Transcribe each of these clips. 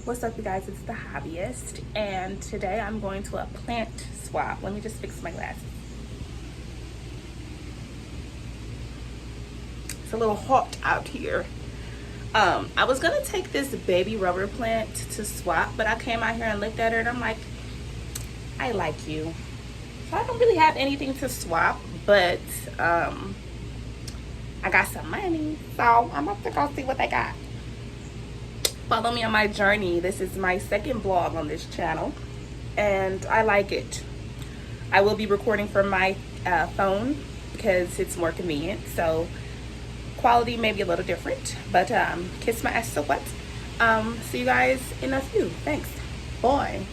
What's up, you guys? It's the Hobbyist, and today I'm going to a plant swap. Let me just fix my glasses. It's a little hot out here. I was gonna take this baby rubber plant to swap, but I came out here and looked at her and I'm like, I like you. So I don't really have anything to swap, but I got some money, so I'm about to go see what they got. Follow me on my journey. This is my second vlog on this channel and I like it. I will be recording from my phone because it's more convenient, so quality may be a little different, but kiss my ass so what. See you guys in a few. Thanks. Bye.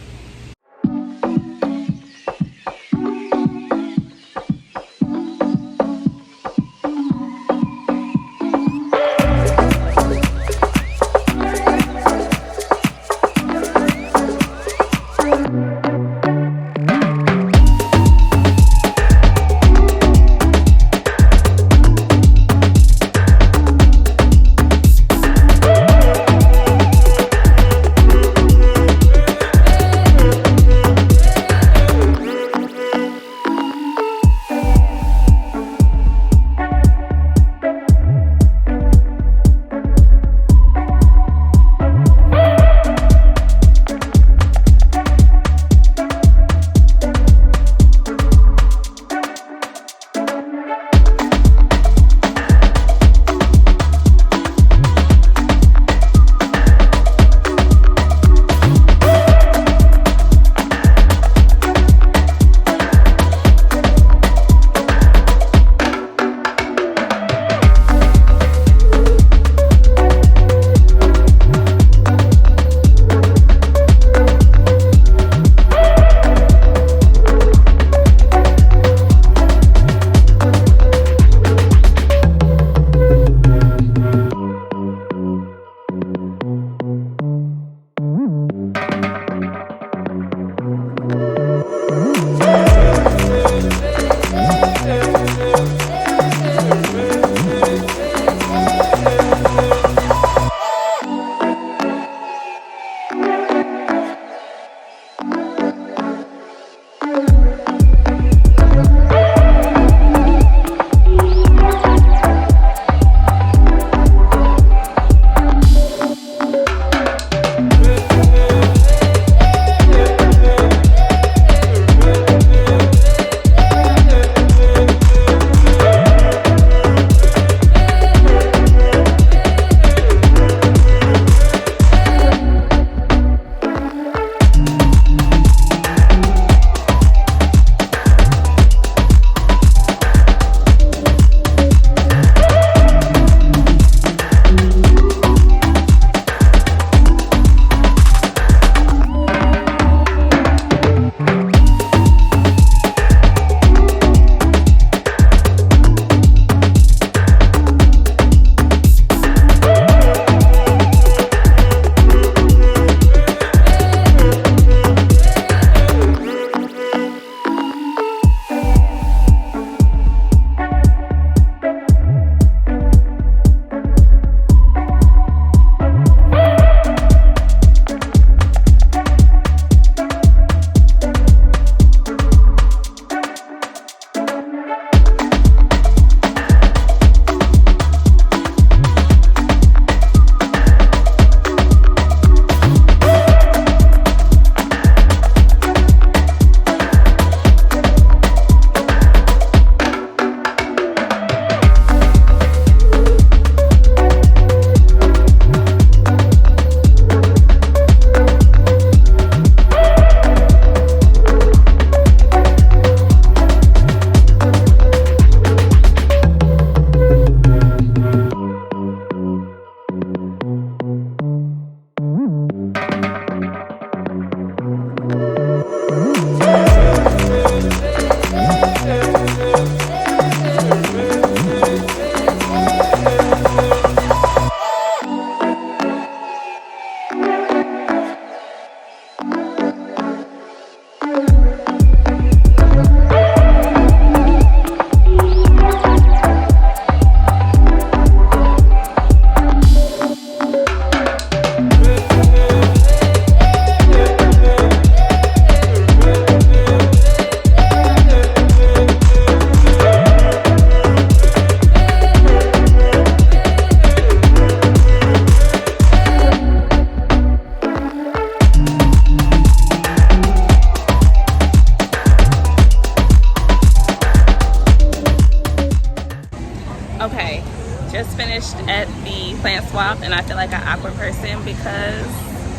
swap, and I feel like an awkward person because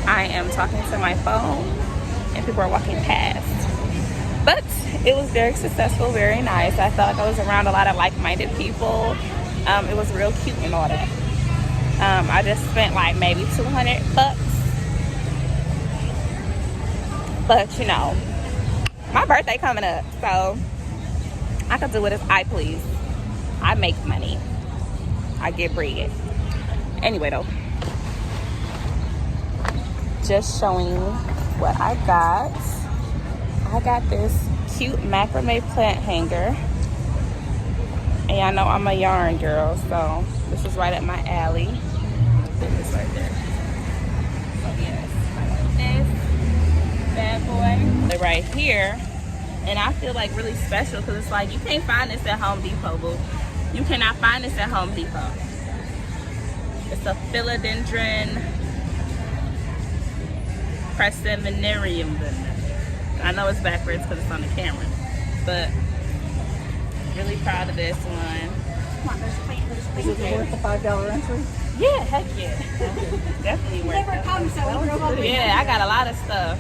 I am talking to my phone and people are walking past. But it was very successful, very nice. I felt like I was around a lot of like-minded people. It was real cute and all that. I just spent like maybe $200, but you know, my birthday coming up, so I can do what I please. I make money, I get bread. Anyway though, just showing what I got. I got this cute macrame plant hanger, and I know I'm a yarn girl, so this is right up my alley. This right there. So yes, I got this bad boy. They're right here, and I feel like really special because it's like you can't find this at Home Depot, boo. You cannot find this at Home Depot. It's a philodendron perseminarium. I know it's backwards because it's on the camera, but really proud of this one. Is it worth the $5 entry? Yeah, heck yeah. Definitely worth it. Never come, so we're hoping. Yeah, I got a lot of stuff.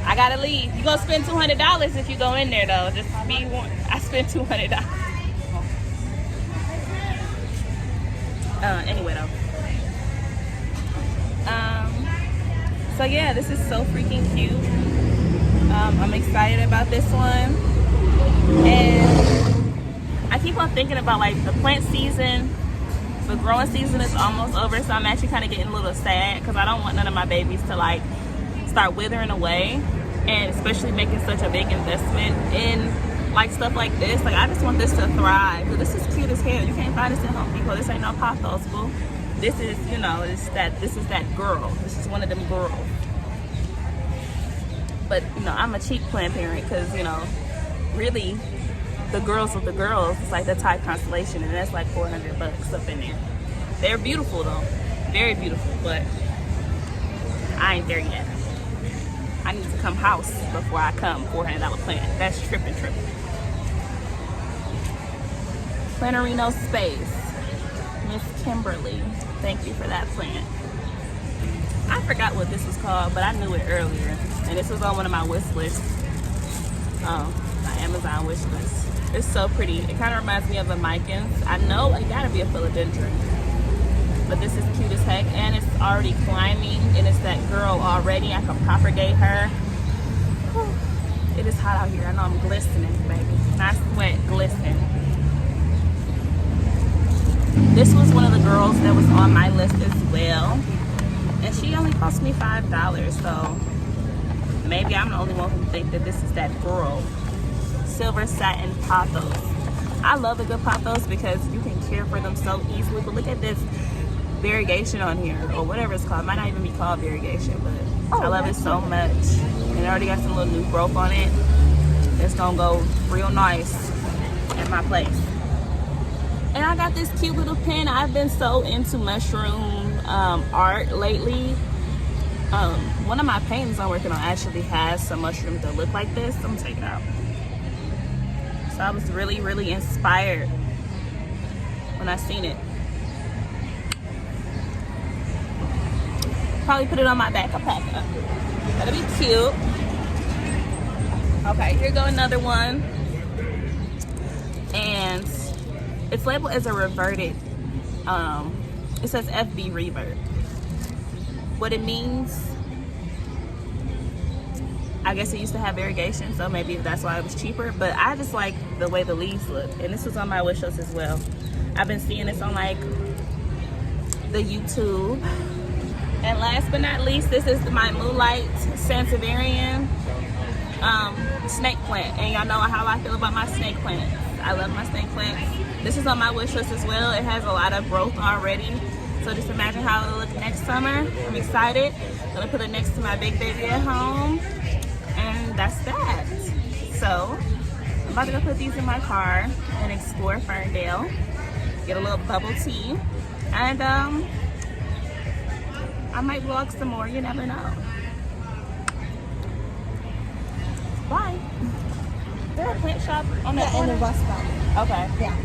I gotta leave. You're gonna spend $200 if you go in there though. Just be one. I spent $200. Anyway though. So yeah, this is so freaking cute. I'm excited about this one. And I keep on thinking about like the plant season. The growing season is almost over, so I'm actually kind of getting a little sad because I don't want none of my babies to like start withering away, and especially making such a big investment in like stuff like this. Like I just want this to thrive. But this is cute as hell. You can't find this at Home Depot. This ain't no pothos, boo. This is, you know, this is that girl. This is one of them girls. But you know, I'm a cheap plant parent because, you know, really the girls with the girls, it's like the type constellation, and that's like $400 up in there. They're beautiful though, very beautiful, but I ain't there yet. I need to come house before I come $400 plant. That's tripping. Planarino Space, Miss Kimberly, thank you for that plant. I forgot what this was called, but I knew it earlier, and this was on one of my wish lists, my Amazon wish list. It's so pretty. It kind of reminds me of a Micans. I know it gotta be a philodendron, but this is cute as heck, and it's already climbing, and it's that girl already. I can propagate her. Whew. It is hot out here. I know I'm glistening, baby. Not sweat, glisten. This was one of the girls that was on my list as well, and she only cost me $5, so maybe I'm the only one who think that this is that girl. Silver satin pothos. I love a good pothos because you can care for them so easily. But look at this variegation on here, or whatever it's called. It might not even be called variegation, but I love it so much. And it already got some little new growth on it. It's gonna go real nice at my place. And I got this cute little pen. I've been so into mushroom art lately. One of my paintings I'm working on actually has some mushrooms that look like this. I'm gonna take it out. So I was really, really inspired when I seen it. Probably put it on my back. I'll pack up. That'll be cute. Okay, here go another one. And it's labeled as a reverted. It says FB revert. What it means, I guess it used to have variegation, so maybe that's why it was cheaper, but I just like the way the leaves look, and this was on my wish list as well. I've been seeing this on like the YouTube. And last but not least, this is my Moonlight Sansevieria snake plant, and y'all know how I feel about my snake plants. I love my snake plants. This is on my wish list as well. It has a lot of growth already, so just imagine how it'll look next summer. I'm excited. I'm gonna put it next to my big baby at home. And that's that. So I'm about to go put these in my car and explore Ferndale, get a little bubble tea, and I might vlog some more. You never know. Bye. Is there a plant shop on that corner? In the bus stop. Okay. Yeah.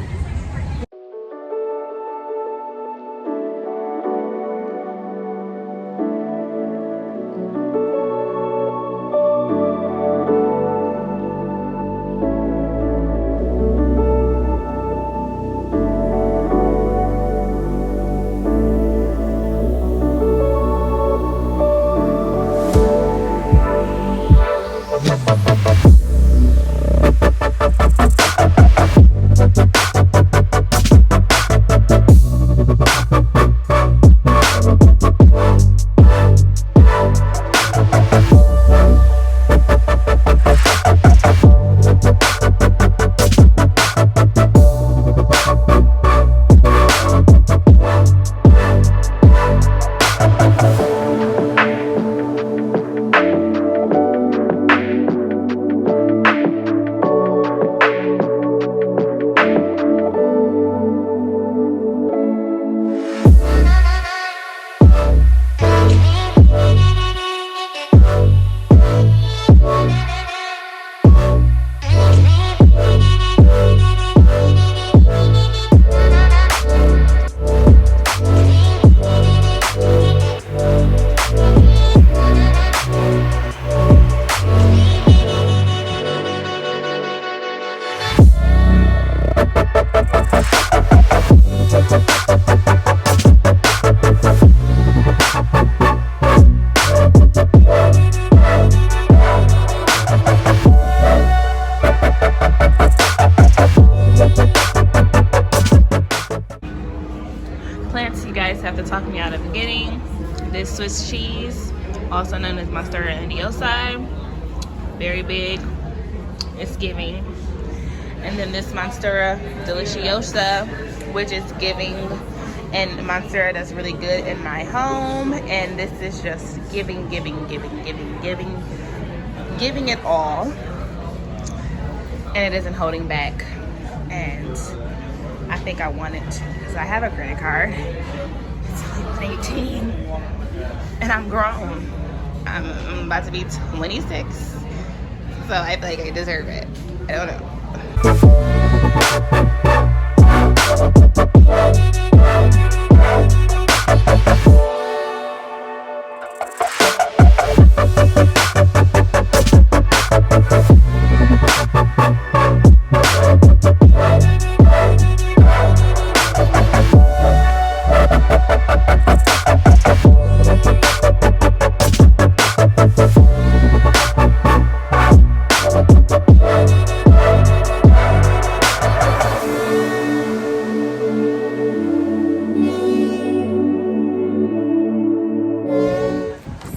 Swiss cheese, also known as Monstera Indiosa. Very big. It's giving. And then this Monstera Deliciosa, which is giving, and Monstera that's really good in my home. And this is just giving it all. And it isn't holding back. And I think I want it because I have a credit card. It's only 18 and I'm grown. I'm about to be 26, so I feel like I deserve it. I don't know.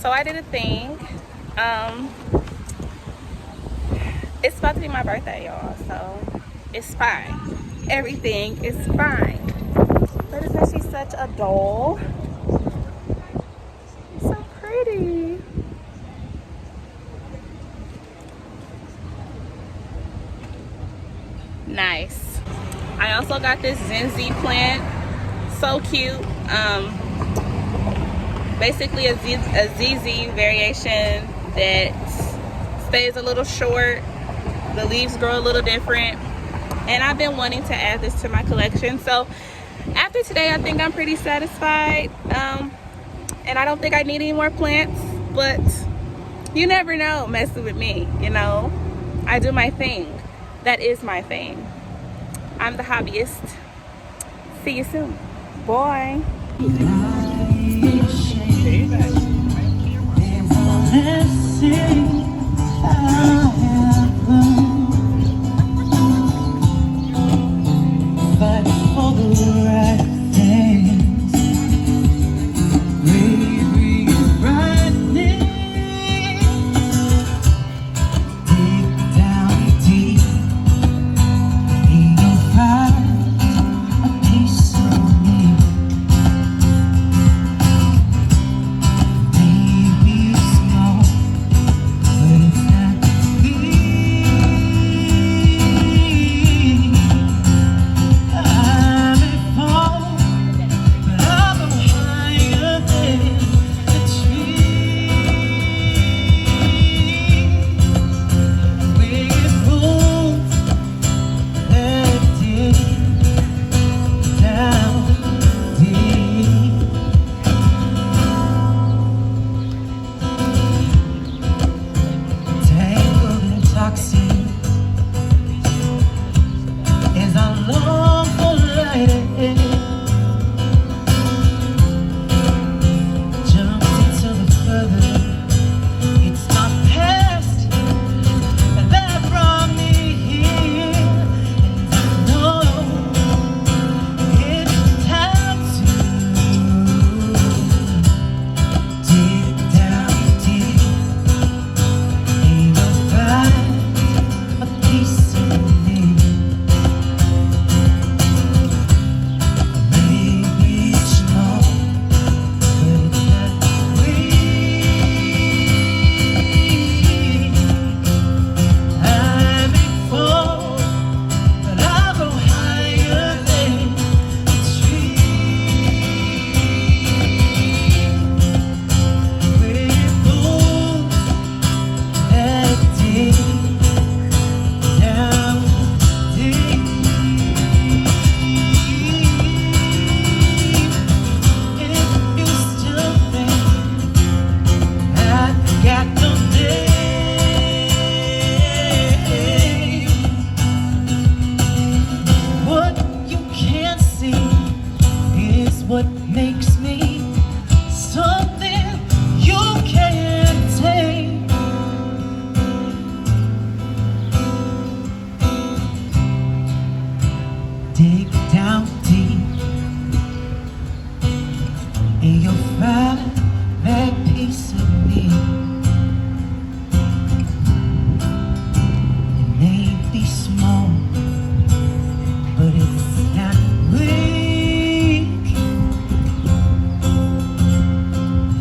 So I did a thing. It's about to be my birthday, y'all, so it's fine. Everything is fine. But isn't she such a doll? She's so pretty. Nice. I also got this Zenzi plant. So cute. Basically a ZZ variation that stays a little short. The leaves grow a little different. And I've been wanting to add this to my collection. So after today, I think I'm pretty satisfied. And I don't think I need any more plants. But you never know messing with me, you know. I do my thing. That is my thing. I'm the hobbyist. See you soon. Bye. piece of me. It may be small, but it's not weak.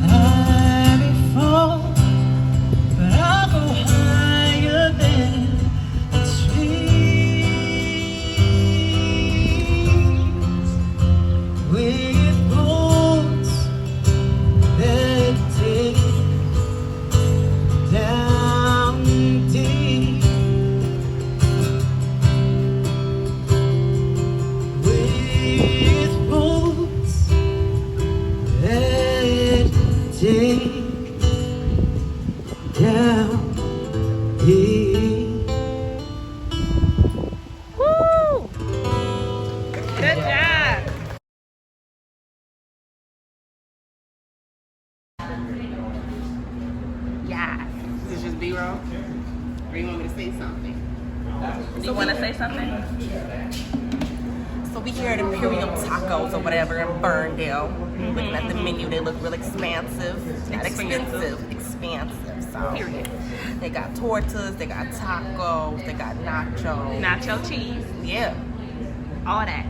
I may fall, but I'll go higher than the trees. With bones that dig down deep. With bones that dig down deep. Woo! Good job. Yeah. This is just B-roll? Or you want me to say something? Do you want to say something? So we here at Imperial Tacos or whatever in Burndale. Looking at the menu, they look real expansive. Not expensive, expansive. So Period. they got tortas, they got tacos, they got nachos. Nacho cheese. Yeah. All that.